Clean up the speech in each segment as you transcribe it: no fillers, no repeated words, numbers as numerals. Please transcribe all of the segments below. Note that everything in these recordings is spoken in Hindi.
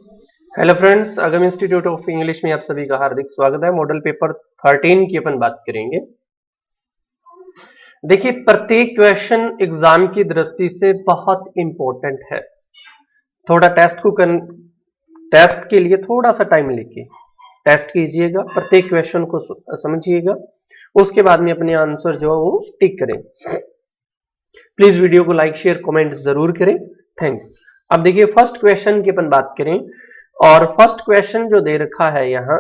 Hello friends, Agam institute of English में आप सभी का हार्दिक स्वागत है। मॉडल पेपर 13 की अपन बात करेंगे। देखिए, प्रत्येक क्वेश्चन एग्जाम की दृष्टि से बहुत इंपॉर्टेंट है। थोड़ा टेस्ट के लिए थोड़ा सा टाइम लेके टेस्ट कीजिएगा, प्रत्येक क्वेश्चन को समझिएगा, उसके बाद में अपने आंसर जो है वो टिक करें। प्लीज वीडियो को लाइक शेयर कमेंट जरूर करें। थैंक्स। अब देखिए, फर्स्ट क्वेश्चन की अपन बात करें और फर्स्ट क्वेश्चन जो दे रखा है यहां,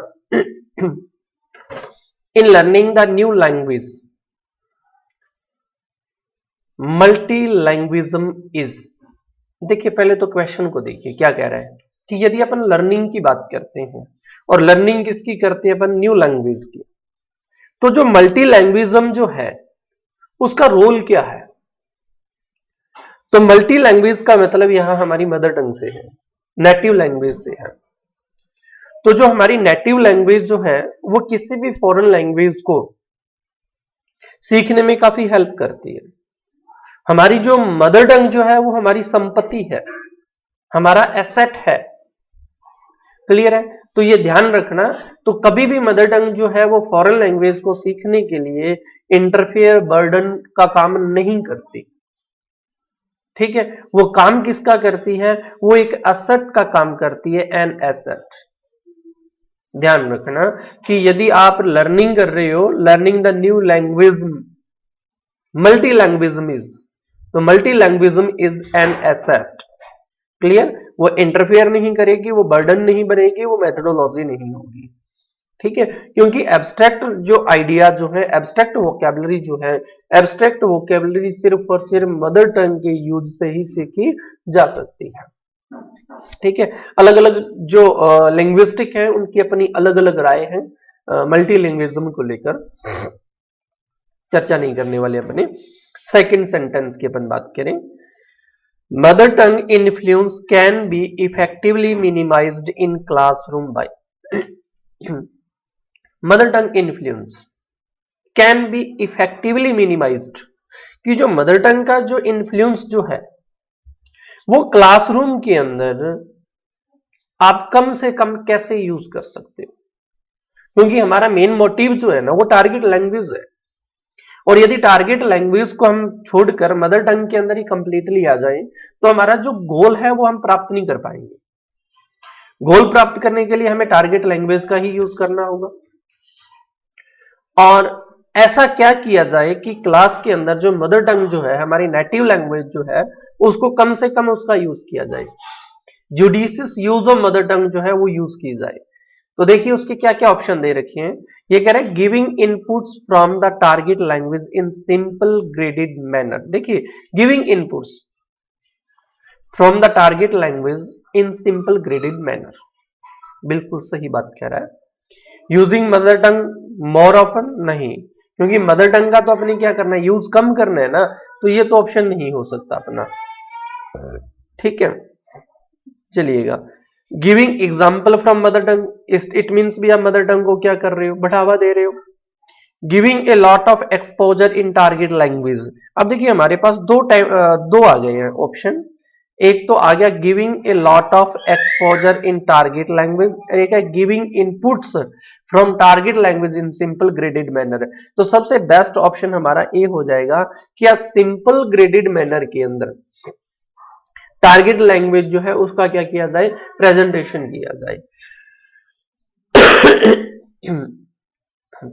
in learning the new language multilingualism is. देखिए, पहले तो क्वेश्चन को देखिए क्या कह रहा है कि यदि अपन लर्निंग की बात करते हैं और लर्निंग किसकी करते हैं अपन, न्यू लैंग्वेज की, तो जो मल्टी लैंग्वेजम जो है उसका रोल क्या है। तो मल्टी लैंग्वेज का मतलब यहां हमारी मदर टंग से है, नेटिव लैंग्वेज से है। तो जो हमारी नेटिव लैंग्वेज जो है वो किसी भी फॉरेन लैंग्वेज को सीखने में काफी हेल्प करती है। हमारी जो मदर टंग जो है वो हमारी संपत्ति है, हमारा एसेट है। क्लियर है? तो ये ध्यान रखना। तो कभी भी मदर टंग जो है वो फॉरेन लैंग्वेज को सीखने के लिए इंटरफेयर बर्डन का काम नहीं करती। ठीक है? वो काम किसका करती है? वो एक एसेट का काम करती है, एन एसेट। ध्यान रखना कि यदि आप लर्निंग कर रहे हो, learning the new language multilingualism is, तो multilingualism is an asset. Clear? वो इंटरफेयर नहीं करेगी, वो बर्डन नहीं बनेगी, वो मेथोडोलॉजी नहीं होगी। ठीक है? क्योंकि एब्स्ट्रैक्ट जो आइडिया जो है, एब्स्ट्रैक्ट वोकैबुलरी जो है, एब्स्ट्रैक्ट वोकैबुलरी सिर्फ और सिर्फ मदर टंग के यूज से ही सीखी जा सकती है। ठीक है? अलग अलग जो लिंग्विस्टिक है उनकी अपनी अलग अलग राय है, मल्टी लिंग्विज्म को लेकर चर्चा नहीं करने वाले। अपने सेकंड सेंटेंस की अपन बात करें, mother tongue influence can be effectively minimized in classroom by. Mother tongue influence can be effectively minimized, कि जो मदर टंग का जो इन्फ्लुएंस जो है वो क्लासरूम के अंदर आप कम से कम कैसे यूज कर सकते हो। क्योंकि हमारा मेन मोटिव जो है ना वो टारगेट लैंग्वेज है, और यदि टारगेट लैंग्वेज को हम छोड़कर मदर टंग के अंदर ही कंप्लीटली आ जाए तो हमारा जो गोल है वो हम प्राप्त नहीं कर पाएंगे। गोल प्राप्त करने के लिए हमें टारगेट लैंग्वेज का ही यूज करना होगा। और ऐसा क्या किया जाए कि क्लास के अंदर जो मदर टंग जो है, हमारी नेटिव लैंग्वेज जो है, उसको कम से कम उसका यूज किया जाए, जुडिशियस यूज ऑफ मदर टंग जो है वो यूज की जाए। तो देखिए उसके क्या क्या ऑप्शन दे रखे हैं। ये कह रहे हैं giving inputs from the target language in simple graded manner. देखिए, giving inputs from the target language in simple graded manner, बिल्कुल सही बात कह रहा है। Using mother tongue more often, नहीं, क्योंकि मदर टंग का तो अपने क्या करना है, यूज कम करना है ना, तो ये तो ऑप्शन नहीं हो सकता अपना। ठीक है, चलिएगा। Giving example from mother tongue, it means भी आप मदर टंग को क्या कर रहे हो, बढ़ावा दे रहे हो। Giving a lot of exposure in target language. अब देखिए हमारे पास दो आ गए हैं ऑप्शन। एक तो आ गया giving a lot of exposure in target language, एक है giving inputs from target language in simple graded manner. तो सबसे बेस्ट ऑप्शन हमारा ए हो जाएगा कि सिंपल ग्रेडेड मैनर के अंदर टारगेट लैंग्वेज जो है उसका क्या किया जाए, प्रेजेंटेशन किया जाए।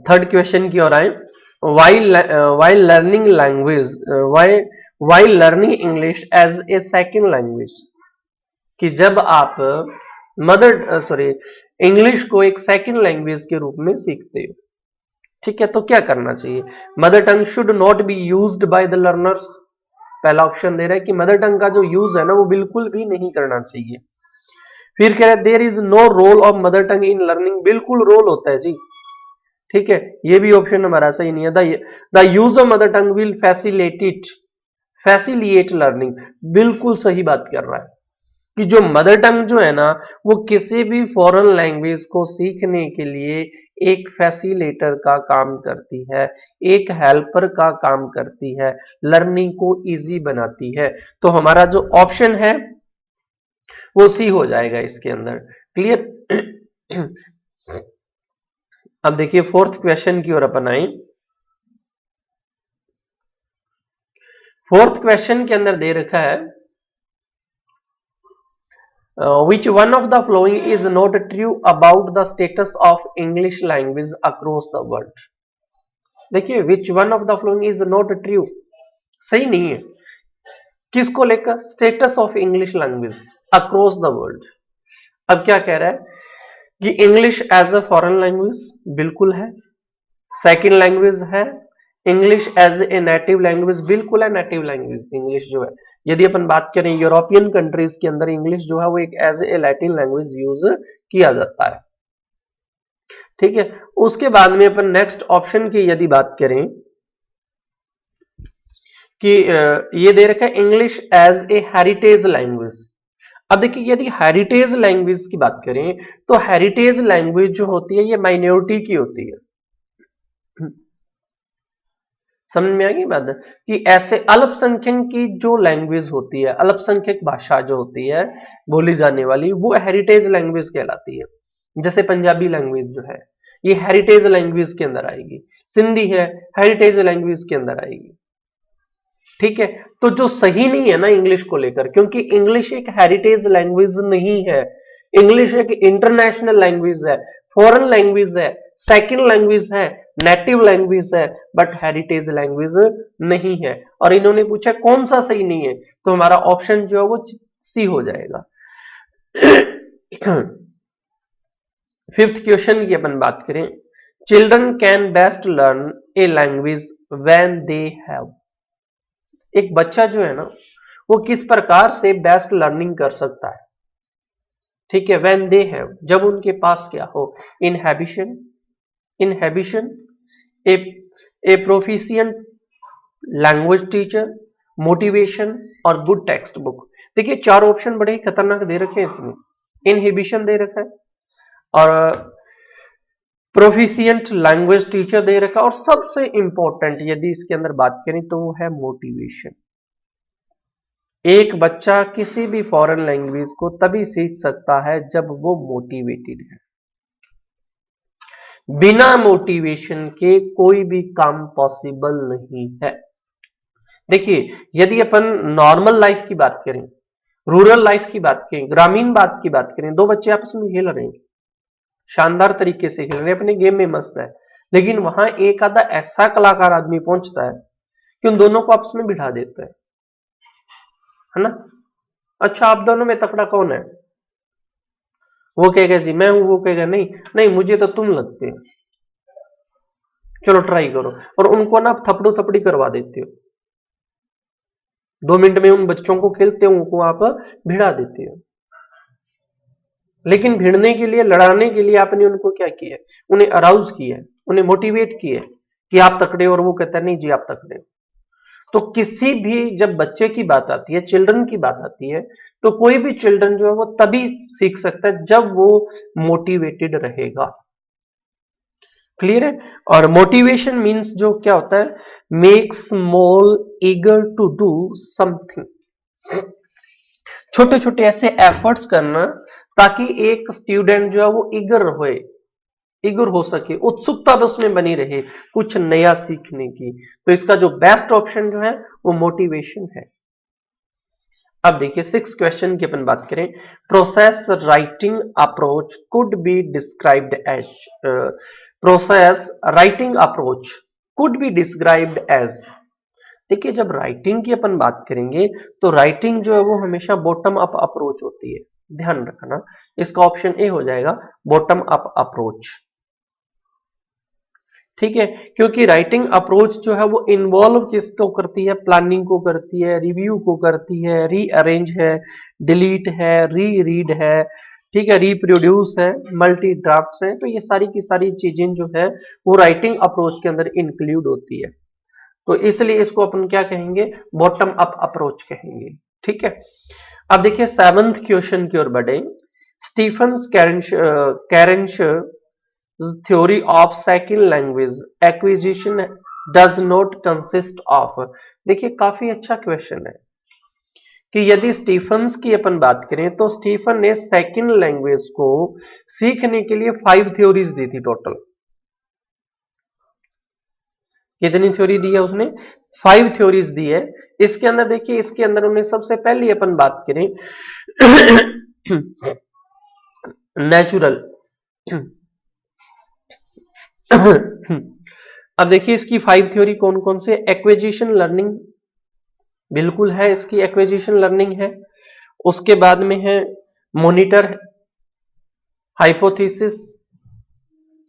थर्ड क्वेश्चन की ओर आए, why learning language why learning English as a second language, कि जब आप इंग्लिश को एक सेकेंड लैंग्वेज के रूप में सीखते हो, ठीक है, तो क्या करना चाहिए। Mother tongue should not be used by the learners. पहला ऑप्शन दे रहा है कि मदर टंग का जो यूज है ना वो बिल्कुल भी नहीं करना चाहिए। फिर कह रहा है there is no role of mother tongue in learning, बिल्कुल रोल होता है जी। ठीक है, ये भी ऑप्शन हमारा सही नहीं है। The use of mother tongue will फैसिलिएट learning, बिल्कुल सही बात कर रहा है कि जो मदर टंग जो है ना वो किसी भी फॉरेन लैंग्वेज को सीखने के लिए एक फैसिलेटर का काम करती है, एक हेल्पर का काम करती है, लर्निंग को इजी बनाती है। तो हमारा जो ऑप्शन है वो सी हो जाएगा इसके अंदर। क्लियर। अब देखिए फोर्थ क्वेश्चन की ओर अपन आए। फोर्थ क्वेश्चन के अंदर दे रखा है which one of the following is not true about the status of English language across the world। देखिए which one of the following is not true, सही नहीं है। किसको लेकर? Status of English language across the world. अब क्या कह रहा है कि English as a foreign language बिल्कुल है, सेकंड लैंग्वेज है। English as a native language बिल्कुल है, नेटिव लैंग्वेज इंग्लिश जो है। यदि अपन बात करें यूरोपियन कंट्रीज के अंदर इंग्लिश जो है वो एक as a Latin language use किया जाता है। ठीक है, उसके बाद में अपन नेक्स्ट ऑप्शन की यदि बात करें कि ये दे रखा है English as a heritage language. अब देखिए यदि हेरिटेज लैंग्वेज की बात करें तो हेरिटेज लैंग्वेज जो होती है ये माइनॉरिटी की होती है। समझ में आ गई बात कि ऐसे अल्पसंख्यक की जो लैंग्वेज होती है, अल्पसंख्यक भाषा जो होती है बोली जाने वाली, वो हेरिटेज लैंग्वेज कहलाती है। जैसे पंजाबी लैंग्वेज जो है ये हेरिटेज लैंग्वेज के अंदर आएगी, सिंधी है हेरिटेज लैंग्वेज के अंदर आएगी। ठीक है, तो जो सही नहीं है ना इंग्लिश को लेकर, क्योंकि इंग्लिश एक हेरिटेज लैंग्वेज नहीं है, इंग्लिश एक इंटरनेशनल लैंग्वेज है, फॉरेन लैंग्वेज है, सेकंड लैंग्वेज है, नेटिव लैंग्वेज है, बट हेरिटेज लैंग्वेज नहीं है। और इन्होंने पूछा कौन सा सही नहीं है, तो हमारा ऑप्शन जो है वो सी हो जाएगा। फिफ्थ क्वेश्चन की अपन बात करें, children can best learn a language when they have. एक बच्चा जो है ना वो किस प्रकार से बेस्ट लर्निंग कर सकता है? ठीक है, व्हेन दे हैव, जब उनके पास क्या हो, इनहैबिशन, ए प्रोफिशिएंट लैंग्वेज टीचर, मोटिवेशन और गुड टेक्स्ट बुक। देखिए चार ऑप्शन बड़े ही खतरनाक दे रखे हैं इसमें। इनहिबिशन दे रखा है और प्रोफिशिएंट लैंग्वेज टीचर दे रखा है और सबसे इंपॉर्टेंट यदि इसके अंदर बात करें तो वो है मोटिवेशन। एक बच्चा किसी भी फॉरेन लैंग्वेज को तभी सीख सकता है जब वो मोटिवेटेड है। बिना मोटिवेशन के कोई भी काम पॉसिबल नहीं है। देखिए यदि अपन नॉर्मल लाइफ की बात करें, रूरल लाइफ की बात करें, ग्रामीण बात की बात करें, दो बच्चे आपस में खेल रहे हैं, शानदार तरीके से खेल रहे हैं, अपने गेम में मस्त है, लेकिन वहां एक आधा ऐसा कलाकार आदमी पहुंचता है कि उन दोनों को आपस में बिठा देता है ना। अच्छा आप दोनों में तकड़ा कौन है? वो कहेगा जी मैं हूं, वो कहेगा नहीं नहीं मुझे तो तुम लगते हो, चलो ट्राई करो, और उनको ना थपड़ो थपड़ी करवा देते हो। 2 मिनट में उन बच्चों को खेलते हो उनको आप भिड़ा देते हो, लेकिन भिड़ने के लिए, लड़ाने के लिए आपने उनको क्या किया, उन्हें अराउज किया, उन्हें मोटिवेट किया कि आप तकड़े, और वो कहता है नहीं जी आप तकड़े। तो किसी भी जब बच्चे की बात आती है, चिल्ड्रन की बात आती है, तो कोई भी चिल्ड्रन जो है वो तभी सीख सकता है जब वो मोटिवेटेड रहेगा। क्लियर है? और मोटिवेशन मींस जो क्या होता है, makes more eager to do something. छोटे छोटे ऐसे एफर्ट्स करना ताकि एक स्टूडेंट जो है वो ईगर हो सके, उत्सुकता उसमें बनी रहे कुछ नया सीखने की। तो इसका जो बेस्ट ऑप्शन जो है वो मोटिवेशन है। अब देखिए 6 क्वेश्चन की अपन बात करें, process writing approach could be described as, process writing approach could be described as. देखिए जब राइटिंग की अपन बात करेंगे तो राइटिंग जो है वो हमेशा बॉटम अप अप्रोच होती है, ध्यान रखना। इसका ऑप्शन ए हो जाएगा, बॉटम अप अप्रोच। ठीक है, क्योंकि राइटिंग अप्रोच जो है वो इन्वॉल्व किसको करती है, प्लानिंग को करती है, रिव्यू को करती है, रीअरेंज है, डिलीट है, री रीड है, ठीक है, रिप्रोड्यूस है, मल्टी ड्राफ्ट्स है। तो ये सारी की सारी चीजें जो है वो राइटिंग अप्रोच के अंदर इंक्लूड होती है। तो इसलिए इसको अपन क्या कहेंगे, बॉटम अप अप्रोच कहेंगे। ठीक है, अब देखिए 7th क्वेश्चन की ओर बढ़े, Stephen कैरेंश theory of second language acquisition does not consist of। देखिए काफी अच्छा क्वेश्चन है कि यदि स्टीफन्स की अपन बात करें तो स्टीफन ने सेकंड लैंग्वेज को सीखने के लिए 5 थ्योरीज दी थी टोटल। कितनी थ्योरी दी है उसने? 5 थ्योरीज दी है। इसके अंदर देखिए, इसके अंदर उन्हें सबसे पहले अपन बात करें नेचुरल। अब देखिए इसकी 5 थ्योरी कौन कौन से? एक्विजिशन लर्निंग, बिल्कुल है, इसकी एक्विजिशन लर्निंग है। उसके बाद में है monitor hypothesis,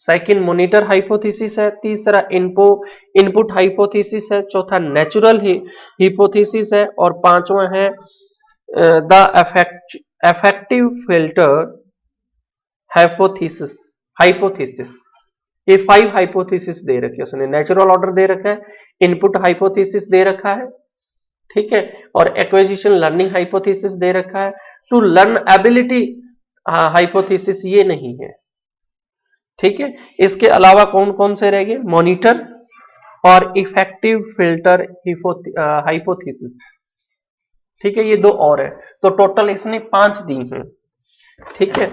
second monitor hypothesis है, तीसरा इनपुट हाइपोथेसिस है, चौथा नेचुरल हाइपोथेसिस है, और पांचवा है the effective filter hypothesis. Hypothesis, ये 5 हाइपोथेसिस दे रखे हैं उसने। नेचुरल ऑर्डर दे रखा है, इनपुट हाइपोथेसिस दे रखा है, ठीक है, और एक्विजिशन लर्निंग हाइपोथेसिस दे रखा है। टू लर्न एबिलिटी हाइपोथेसिस ये नहीं है, ठीक है। इसके अलावा कौन कौन से रह गए? मॉनिटर और इफेक्टिव फिल्टर हाइपोथेसिस, ठीक है, ये 2 और है। तो टोटल इसने 5 दी हैं, ठीक है।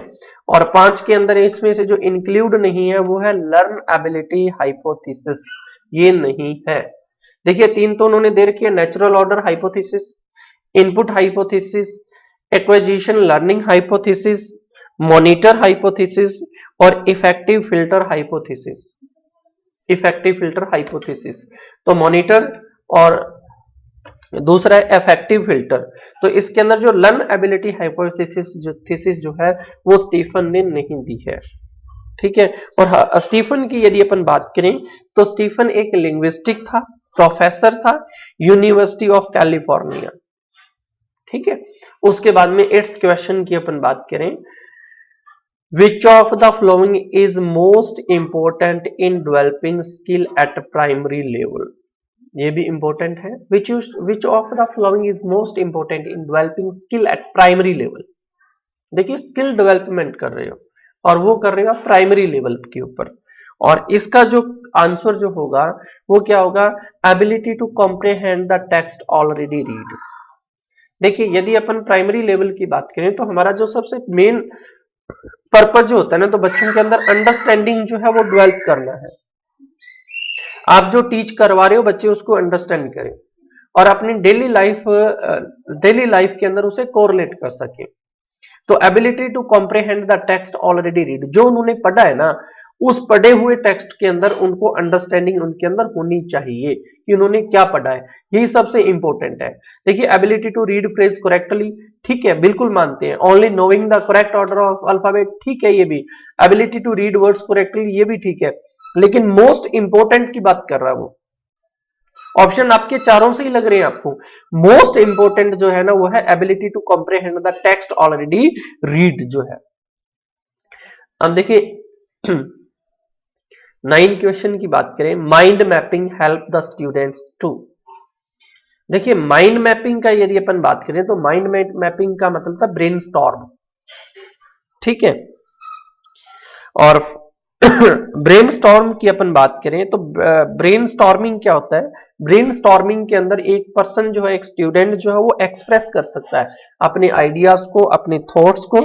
और 5 के अंदर इसमें से जो इंक्लूड नहीं है वो है लर्न एबिलिटी हाइपोथेसिस, ये नहीं है। देखिए 3 तो उन्होंने दे रखी है, natural order hypothesis, input hypothesis, acquisition learning hypothesis, monitor hypothesis और effective filter hypothesis. Effective filter hypothesis, तो मॉनिटर और दूसरा है इफेक्टिव फिल्टर। तो इसके अंदर जो लर्न एबिलिटी हाइपोथेसिस जो है वो स्टीफन ने नहीं दी है, ठीक है। और स्टीफन की यदि अपन बात करें तो स्टीफन एक लिंग्विस्टिक था, प्रोफेसर था, यूनिवर्सिटी ऑफ कैलिफोर्निया, ठीक है। उसके बाद में 8th क्वेश्चन की अपन बात करें, विच of the following is most important in developing skill eight primary level? ये भी इंपॉर्टेंट है। Which of the following is most important in developing skill eight primary level? देखिए स्किल डेवलपमेंट कर रहे हो और वो कर रहे हो प्राइमरी लेवल के ऊपर, और इसका जो आंसर जो होगा वो क्या होगा? Ability to comprehend the text already read. देखिए यदि अपन प्राइमरी लेवल की बात करें तो हमारा जो सबसे मेन पर्पज जो होता है ना, तो बच्चों के अंदर अंडरस्टैंडिंग जो है वो डेवलप करना है। आप जो टीच करवा रहे हो बच्चे उसको अंडरस्टैंड करें और अपनी डेली लाइफ के अंदर उसे कोरिलेट कर सके। तो ability to comprehend the text already read, जो उन्होंने पढ़ा है ना उस पढ़े हुए टेक्स्ट के अंदर उनको अंडरस्टैंडिंग उनके अंदर होनी चाहिए कि उन्होंने क्या पढ़ा है, यही सबसे इंपॉर्टेंट है। देखिए ability to read phrase correctly, ठीक है, बिल्कुल मानते हैं। Only knowing the correct order of alphabet, ठीक है ये भी। Ability to read words correctly, ये भी ठीक है। लेकिन मोस्ट इंपॉर्टेंट की बात कर रहा हूं, ऑप्शन आपके चारों से ही लग रहे हैं आपको। मोस्ट इंपॉर्टेंट जो है ना वो है ability to comprehend the text already read जो है। अब देखिए 9 क्वेश्चन की बात करें, mind mapping help the students to. देखिए माइंड मैपिंग का यदि अपन बात करें तो माइंड मैपिंग का मतलब था ब्रेनस्टॉर्म, ठीक है। और ब्रेनस्टॉर्म की अपन बात करें तो ब्रेनस्टॉर्मिंग क्या होता है? ब्रेनस्टॉर्मिंग के अंदर एक पर्सन जो है, एक स्टूडेंट जो है वो एक्सप्रेस कर सकता है अपने आइडियाज को, अपने थॉट्स को,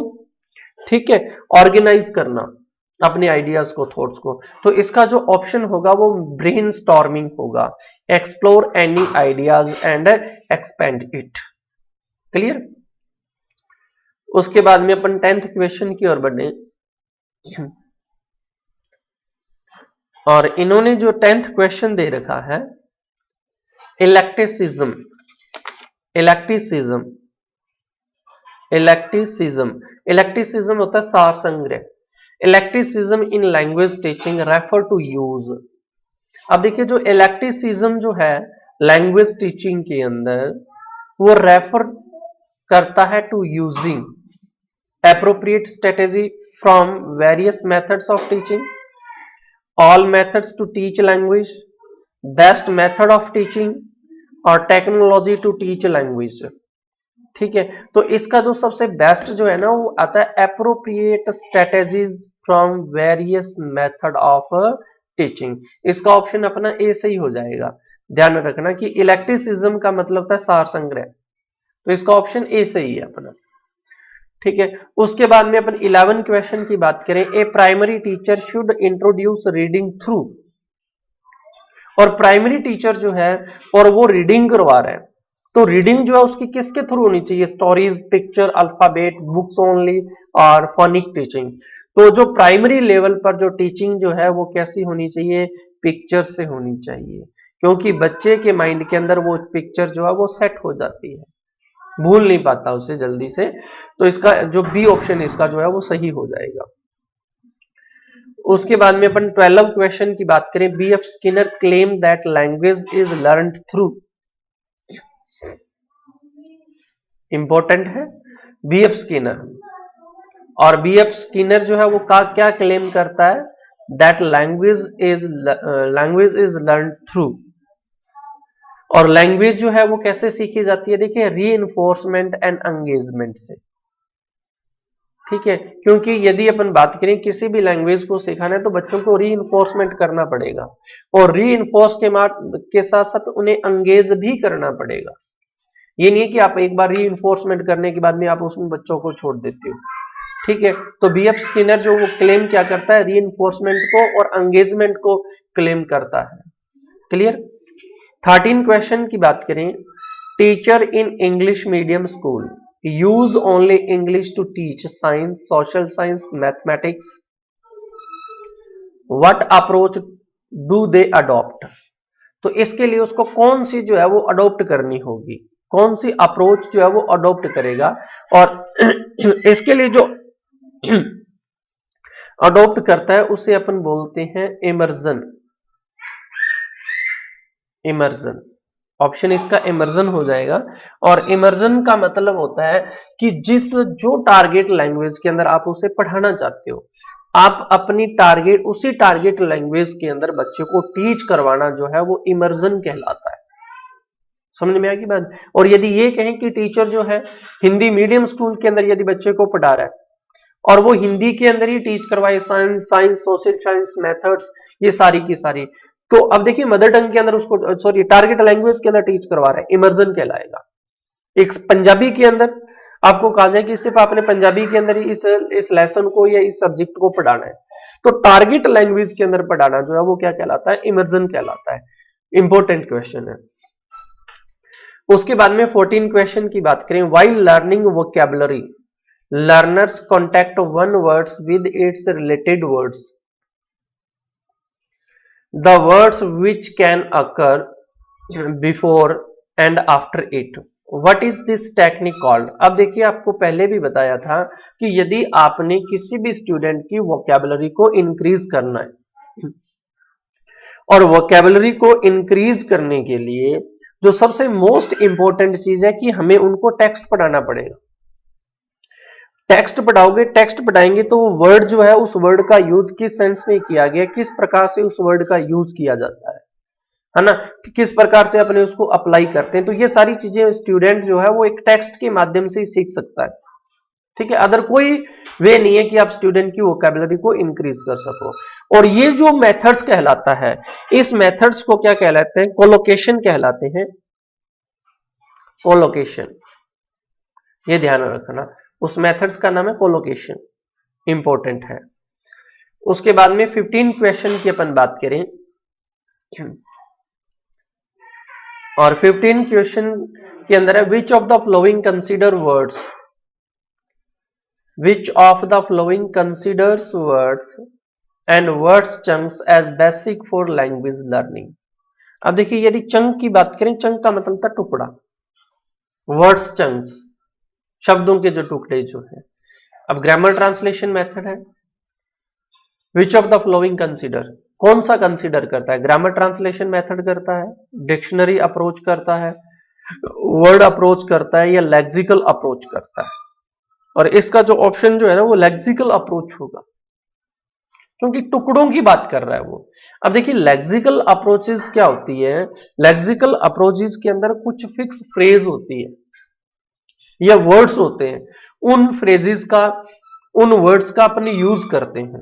ठीक है, ऑर्गेनाइज करना अपने आइडियाज को, थॉट्स को। तो इसका जो ऑप्शन होगा वो ब्रेनस्टॉर्मिंग होगा। Explore any ideas and expand it. Clear? उसके बाद में अपन 10th क्वेश्चन की ओर बढ़े, और इन्होंने जो 10th क्वेश्चन दे रखा है, इलेक्टिसिज्म। इलेक्टिसिज्म इलेक्टिसिज्म होता है सार संग्रह। Eclecticism in language teaching refer to use. अब देखिए जो इलेक्टिसिज्म जो है लैंग्वेज टीचिंग के अंदर वो रेफर करता है to using appropriate strategy from various methods of teaching, all methods to teach language, best method of teaching और टेक्नोलॉजी टू टीच लैंग्वेज, ठीक है। तो इसका जो सबसे बेस्ट जो है ना वो आता है appropriate strategies from various method of teaching. इसका ऑप्शन अपना ए से ही हो जाएगा। ध्यान रखना कि इलेक्टिसिज्म का मतलब था सार संग्रह, तो इसका ऑप्शन ए सही है अपना। ठीक है, उसके बाद में अपन 11 क्वेश्चन की बात करें, a primary teacher should introduce reading through. और प्राइमरी टीचर जो है और वो रीडिंग करवा रहा है, तो रीडिंग जो है उसकी किसके थ्रू होनी चाहिए? Stories, picture, alphabet, books only और फोनिक टीचिंग। तो जो प्राइमरी लेवल पर जो टीचिंग जो है वो कैसी होनी चाहिए? पिक्चर से होनी चाहिए, क्योंकि बच्चे के माइंड के अंदर वो पिक्चर जो है वो सेट हो जाती है, भूल नहीं पाता उसे जल्दी से। तो इसका जो बी ऑप्शन इसका जो है वो सही हो जाएगा। उसके बाद में अपन 12 क्वेश्चन की बात करें, B F Skinner claim that language is learned through. Important है बी एफ स्किनर। और बी एफ स्किनर जो है वो क्या क्लेम करता है? That language is learn through. और लैंग्वेज जो है वो कैसे सीखी जाती है? देखिए, री इन्फोर्समेंट एंड एंगेजमेंट से। ठीक है, क्योंकि यदि अपन बात करें किसी भी लैंग्वेज को सिखाना है तो बच्चों को री इन्फोर्समेंट करना पड़ेगा, और री इन्फोर्स के साथ साथ उन्हें एंगेज भी करना पड़ेगा। ये नहीं है कि आप एक बार री इन्फोर्समेंट करने के बाद में आप उसमें बच्चों को छोड़ देते हो। ठीक है, तो बी एफ स्किनर जो वो क्लेम क्या करता है? री इन्फोर्समेंट को और एंगेजमेंट को क्लेम करता है। क्लियर। 13 क्वेश्चन की बात करें, teacher in English medium school use only English to teach science, social science, mathematics. What approach do they adopt? तो इसके लिए उसको कौन सी जो है वो अडॉप्ट करनी होगी, कौन सी अप्रोच जो है वो अडॉप्ट करेगा? और इसके लिए जो अडॉप्ट करता है उसे अपन बोलते हैं इमर्जन। इमर्जन ऑप्शन इसका इमर्जन हो जाएगा। और इमर्जन का मतलब होता है कि जो टारगेट लैंग्वेज के अंदर आप उसे पढ़ाना चाहते हो, आप अपनी उसी टारगेट लैंग्वेज के अंदर बच्चे को टीच करवाना जो है वो इमर्जन कहलाता है। समझ में आएगी बात? और यदि ये कहें कि टीचर जो है हिंदी मीडियम स्कूल के अंदर यदि बच्चे को पढ़ा रहा है और वो हिंदी के अंदर ही टीच करवाए साइंस, सोशल साइंस, मेथड्स, ये सारी की सारी, तो अब देखिए मदर टंग के अंदर उसको, सॉरी, टारगेट लैंग्वेज के अंदर टीच करवा रहा है, इमर्जन कहलाएगा। एक पंजाबी के अंदर आपको कहा जाए कि सिर्फ आपने पंजाबी के अंदर ही इस लेसन को या इस सब्जेक्ट को पढ़ाना है, तो टारगेट लैंग्वेज के अंदर पढ़ाना जो है वो क्या कहलाता है? इमर्जन कहलाता है। इंपॉर्टेंट क्वेश्चन है। उसके बाद में 14 क्वेश्चन की बात करें, while learning vocabulary learners contact one words with its related words, the words which can occur before and after it, what is this technique called? अब देखिए, आपको पहले भी बताया था कि यदि आपने किसी भी स्टूडेंट की वोकैबुलरी को इंक्रीज करना है, और वोकैबुलरी को इंक्रीज करने के लिए जो सबसे मोस्ट इंपॉर्टेंट चीज है कि हमें उनको टेक्स्ट पढ़ाना पड़ेगा। टेक्स्ट पढ़ाओगे, टेक्स्ट पढ़ाएंगे तो वो वर्ड जो है उस वर्ड का यूज किस सेंस में किया गया, किस प्रकार से उस वर्ड का यूज किया जाता है ना, किस प्रकार से अपने उसको अप्लाई करते हैं, तो ये सारी चीजें स्टूडेंट जो है वो एक टेक्स्ट के माध्यम से ही सीख सकता है। ठीक है, अदर कोई वे नहीं है कि आप स्टूडेंट की वोकैबुलरी को इंक्रीज कर सको। और ये जो मेथड्स कहलाता है, इस मेथड्स को क्या कहलाते हैं? कोलोकेशन कहलाते हैं। कोलोकेशन, ये ध्यान रखना, उस मेथड्स का नाम है कोलोकेशन, इंपॉर्टेंट है। उसके बाद में 15 क्वेश्चन की अपन बात करें, और 15 क्वेश्चन के अंदर है, which of the following consider words, which of the following considers words and words chunks as basic for language learning. अब देखिए, यदि चंक की बात करें, चंक का मतलब था टुकड़ा, वर्ड्स चंक्स, शब्दों के जो टुकड़े जो है। अब ग्रामर ट्रांसलेशन मेथड है, which of the following consider, कौन सा कंसीडर करता है? ग्रामर ट्रांसलेशन मेथड करता है, डिक्शनरी अप्रोच करता है, वर्ड अप्रोच करता है, या लेक्सिकल अप्रोच करता है? और इसका जो ऑप्शन जो है ना वो लेक्सिकल अप्रोच होगा, क्योंकि टुकड़ों की बात कर रहा है वो। अब देखिए, लेक्सिकल अप्रोचेस क्या होती है? लेक्सिकल अप्रोचेस के अंदर कुछ फिक्स फ्रेज होती है या वर्ड्स होते हैं, उन फ्रेजेस का, उन वर्ड्स का अपने यूज करते हैं।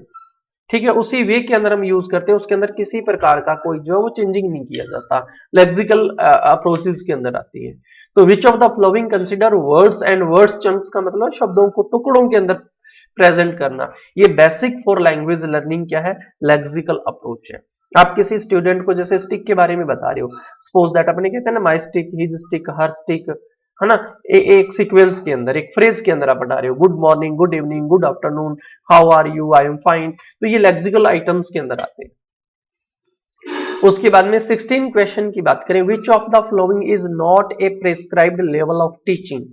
ठीक है, उसी वे के अंदर हम यूज करते हैं, उसके अंदर किसी प्रकार का कोई जो है वो चेंजिंग नहीं किया जाता, लेक्सिकल अप्रोचेस के अंदर आती है। तो विच of the flowing consider words and words chunks का मतलब शब्दों को टुकड़ों के अंदर प्रेजेंट करना। ये बेसिक फॉर लैंग्वेज लर्निंग क्या है, लेक्सिकल अप्रोच है। आप किसी स्टूडेंट को जैसे स्टिक के बारे में बता रहे हो, सपोज दैट अपने कहते हैं ना माई स्टिक, हिज स्टिक, हर स्टिक, है ना, एक सीक्वेंस के अंदर, एक फ्रेज के अंदर आप बता रहे हो, good morning, good evening, good afternoon, how are you, I am fine, तो ये लेक्सिकल आइटम्स के अंदर आते हैं। उसके बाद में 16 क्वेश्चन की बात करें, विच of the following is not a prescribed level of teaching.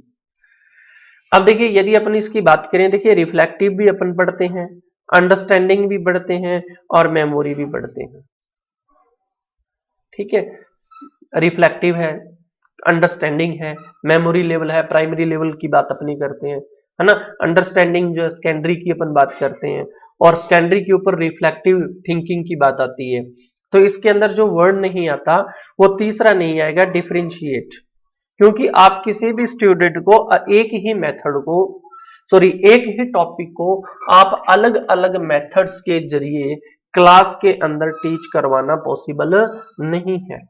अब देखिए यदि अपन इसकी बात करें, देखिए रिफ्लेक्टिव भी अपन पढ़ते हैं, अंडरस्टैंडिंग भी पढ़ते हैं और मेमोरी भी पढ़ते हैं। ठीक है, रिफ्लेक्टिव है, अंडरस्टैंडिंग है, मेमोरी लेवल है, प्राइमरी लेवल की बात अपनी करते हैं, है ना। अंडरस्टैंडिंग जो सेकेंडरी की अपन बात करते हैं, और सेकेंडरी के ऊपर रिफ्लेक्टिव थिंकिंग की बात आती है। तो इसके अंदर जो वर्ड नहीं आता वो तीसरा नहीं आएगा, डिफरेंशिएट। क्योंकि आप किसी भी स्टूडेंट को एक ही मेथड को, सॉरी एक ही टॉपिक को आप अलग अलग मेथड्स के जरिए क्लास के अंदर टीच करवाना पॉसिबल नहीं है।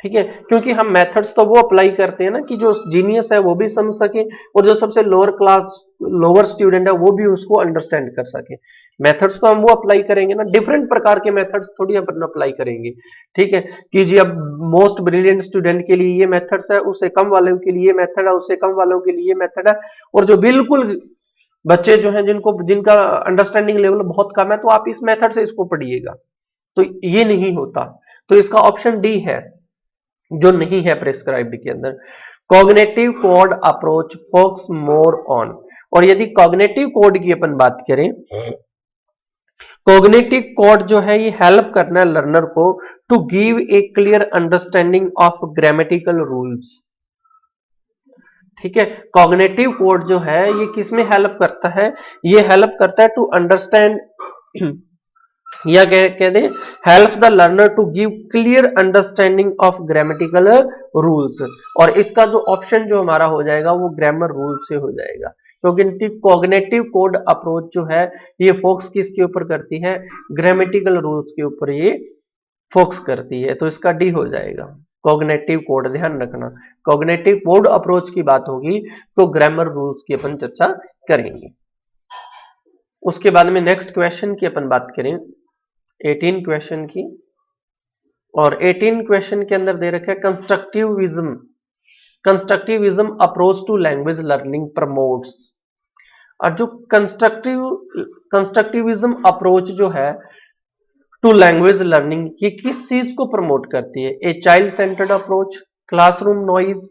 ठीक है, क्योंकि हम मेथड्स तो वो अप्लाई करते हैं ना कि जो जीनियस है वो भी समझ सके, और जो सबसे लोअर क्लास, लोअर स्टूडेंट है वो भी उसको अंडरस्टैंड कर सके। मेथड्स तो हम वो अप्लाई करेंगे ना, डिफरेंट प्रकार के मेथड्स थोड़ी अपन अप्लाई करेंगे। ठीक है, कि जी अब मोस्ट ब्रिलियंट स्टूडेंट के लिए ये मेथड्स है, उससे कम वालों के लिए मेथड है, उससे कम वालों के लिए मेथड है, और जो बिल्कुल बच्चे जो हैं जिनको जिनका अंडरस्टैंडिंग लेवल बहुत कम है, तो आप इस मेथड से इसको पढ़िएगा, तो ये नहीं होता। तो इसका ऑप्शन डी है जो नहीं है प्रिस्क्राइब्ड के अंदर। Cognitive code approach focus more on, और यदि कॉग्निटिव कोड की अपन बात करें, कॉग्निटिव कोड जो है ये हेल्प करना है लर्नर को to give a clear understanding of grammatical rules. ठीक है, कॉग्निटिव कोड जो है ये किसमें हेल्प करता है, ये हेल्प करता है टू अंडरस्टैंड, या कह दे help the learner to give clear understanding of grammatical rules. और इसका जो ऑप्शन जो हमारा हो जाएगा वो ग्रामर रूल से हो जाएगा, क्योंकि कॉग्निटिव कोड अप्रोच जो है ये फोकस किसके ऊपर करती है, ग्रामेटिकल रूल्स के ऊपर ये फोकस करती है। तो इसका डी हो जाएगा कॉग्निटिव कोड। ध्यान रखना, कॉग्निटिव कोड अप्रोच की बात होगी तो ग्रामर रूल्स की अपन चर्चा करेंगे। उसके बाद में नेक्स्ट क्वेश्चन की अपन बात करें, 18 क्वेश्चन की, और 18 क्वेश्चन के अंदर दे रखा है constructivism, constructivism approach to language learning promotes. और जो कंस्ट्रक्टिविज्म अप्रोच जो है टू लैंग्वेज लर्निंग, ये किस चीज को प्रमोट करती है, a child centred approach, classroom noise,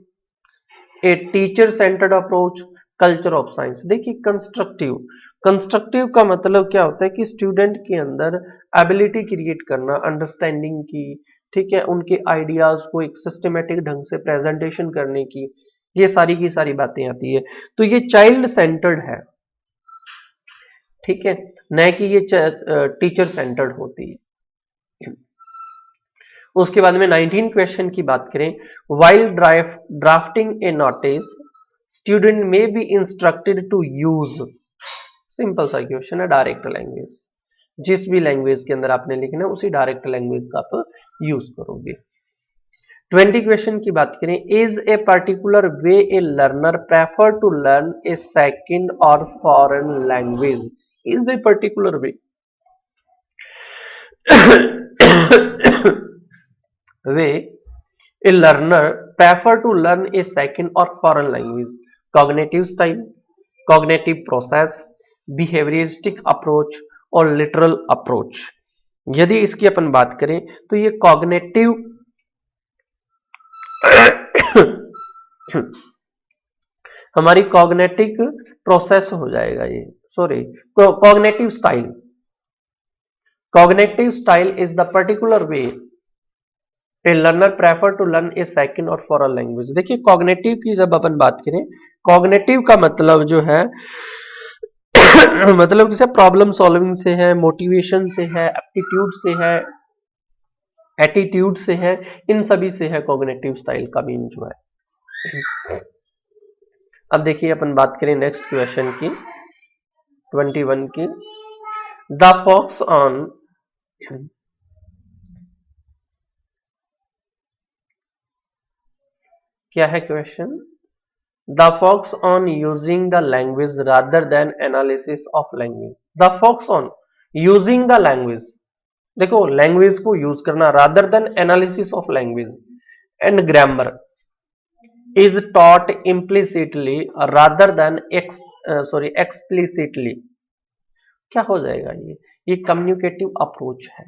a teacher centred approach, culture of science. देखिए कंस्ट्रक्टिव, कंस्ट्रक्टिव का मतलब क्या होता है कि स्टूडेंट के अंदर एबिलिटी क्रिएट करना अंडरस्टैंडिंग की, ठीक है, उनके आइडियाज को एक सिस्टमेटिक ढंग से प्रेजेंटेशन करने की, ये सारी की सारी बातें आती है। तो ये चाइल्ड सेंटर्ड है, ठीक है, न कि ये टीचर सेंटर्ड होती है। उसके बाद में 19 क्वेश्चन की बात करें, while drafting a notice student में be instructed to use, simple सा क्वेश्चन है, डायरेक्ट लैंग्वेज, जिस भी लैंग्वेज के अंदर आपने लिखना है उसी डायरेक्ट लैंग्वेज का आप यूज करोगे। 20 क्वेश्चन की बात करें, is a particular way a learner prefer to learn a second और foreign language, is a particular way way a learner prefer to learn a second or foreign language, cognitive style, cognitive process, behavioristic approach और literal approach। यदि इसकी अपन बात करें तो ये cognitive हमारी cognitive process हो जाएगा ये, sorry cognitive style, cognitive style is the particular way a learner prefer to learn a second और फॉरेन लैंग्वेज। देखिए कॉग्निटिव की जब अपन बात करें, कॉग्निटिव का मतलब जो है मतलब किसे प्रॉब्लम सॉल्विंग से है, मोटिवेशन से है, एप्टीट्यूड से है, एटीट्यूड से है, इन सभी से है कॉग्निटिव स्टाइल का मीन जो है। अब देखिए अपन बात करें नेक्स्ट क्वेश्चन की, 21 की, द फॉक्स ऑन क्या है question? The focus on using the language rather than analysis of language. The focus on using the language, देखो लैंग्वेज को यूज करना, rather than analysis of language and grammar is taught implicitly rather than explicitly. क्या हो जाएगा? ये कम्युनिकेटिव अप्रोच है।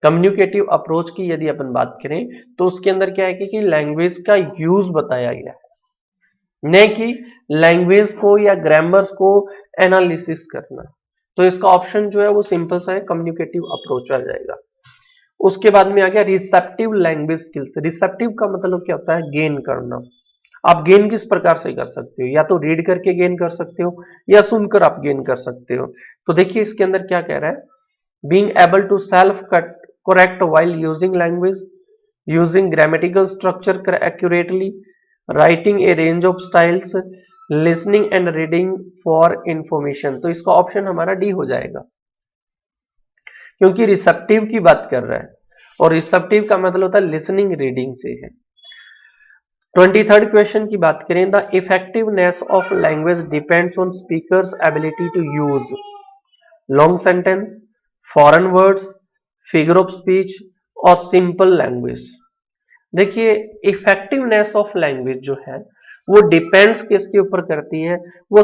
कम्युनिकेटिव अप्रोच की यदि अपन बात करें तो उसके अंदर क्या है कि लैंग्वेज का यूज बताया गया है, न कि लैंग्वेज को या ग्रामर्स को एनालिसिस करना। तो इसका ऑप्शन जो है वो सिंपल सा है, कम्युनिकेटिव अप्रोच आ जाएगा। उसके बाद में आ गया रिसेप्टिव लैंग्वेज स्किल्स। रिसेप्टिव का मतलब क्या होता है? गेन करना। आप गेन किस प्रकार से कर सकते हो? या तो रीड करके गेन कर सकते हो या सुनकर आप गेन कर सकते हो। तो देखिए इसके अंदर क्या कह रहा है, being able to self correct while using language, using grammatical structure accurately, writing a range of styles, listening and reading for information. तो इसका ऑप्शन हमारा डी हो जाएगा, क्योंकि रिसेप्टिव की बात कर रहा है और रिसेप्टिव का मतलब होता है लिसनिंग रीडिंग से है। 23rd क्वेश्चन की बात करें, the effectiveness of language depends on speakers ability to use long sentence, foreign words, figure of speech और सिंपल लैंग्वेज। देखिए इफेक्टिवनेस ऑफ लैंग्वेज जो है वो डिपेंड्स किसके ऊपर करती है? वो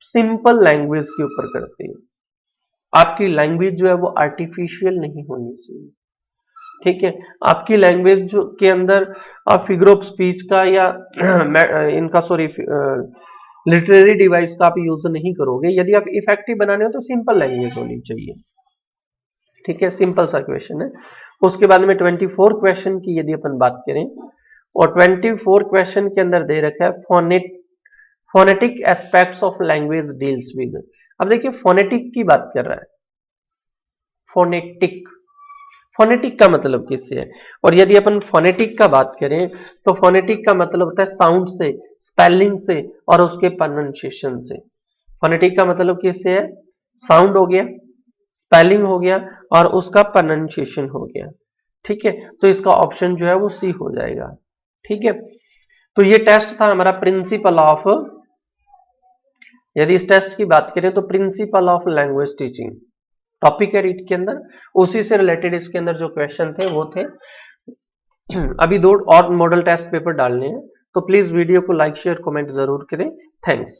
सिंपल लैंग्वेज के ऊपर करती है। आपकी लैंग्वेज जो है वो आर्टिफिशियल नहीं होनी चाहिए, ठीक है। आपकी लैंग्वेज जो के अंदर आप फिगर ऑफ स्पीच का या इनका सॉरी लिटरेरी डिवाइस का आप यूज नहीं करोगे। यदि आप इफेक्टिव बनाने हो तो सिंपल लैंग्वेज होनी चाहिए, ठीक है। सिंपल सा क्वेश्चन है। उसके बाद में 24 क्वेश्चन की यदि अपन बात करें, और 24 क्वेश्चन के अंदर दे रखा है phonetic aspects of language deals with. अब देखिए फोनेटिक की बात कर रहा है, फोनेटिक, फोनेटिक का मतलब किससे है? और यदि अपन फोनेटिक का बात करें तो फोनेटिक का मतलब होता है साउंड से, स्पेलिंग से और उसके प्रोनाउंसिएशन से। फोनेटिक का मतलब किससे है? साउंड हो गया, स्पेलिंग हो गया और उसका प्रोनाउंसिएशन हो गया, ठीक है। तो इसका ऑप्शन जो है वो सी हो जाएगा, ठीक है। तो ये टेस्ट था हमारा प्रिंसिपल ऑफ, यदि इस टेस्ट की बात करें तो principle of language teaching topic है रीट के अंदर, उसी से रिलेटेड इसके अंदर जो क्वेश्चन थे वो थे। अभी 2 और मॉडल टेस्ट पेपर डालने हैं, तो प्लीज वीडियो को लाइक शेयर कमेंट जरूर करें। थैंक्स।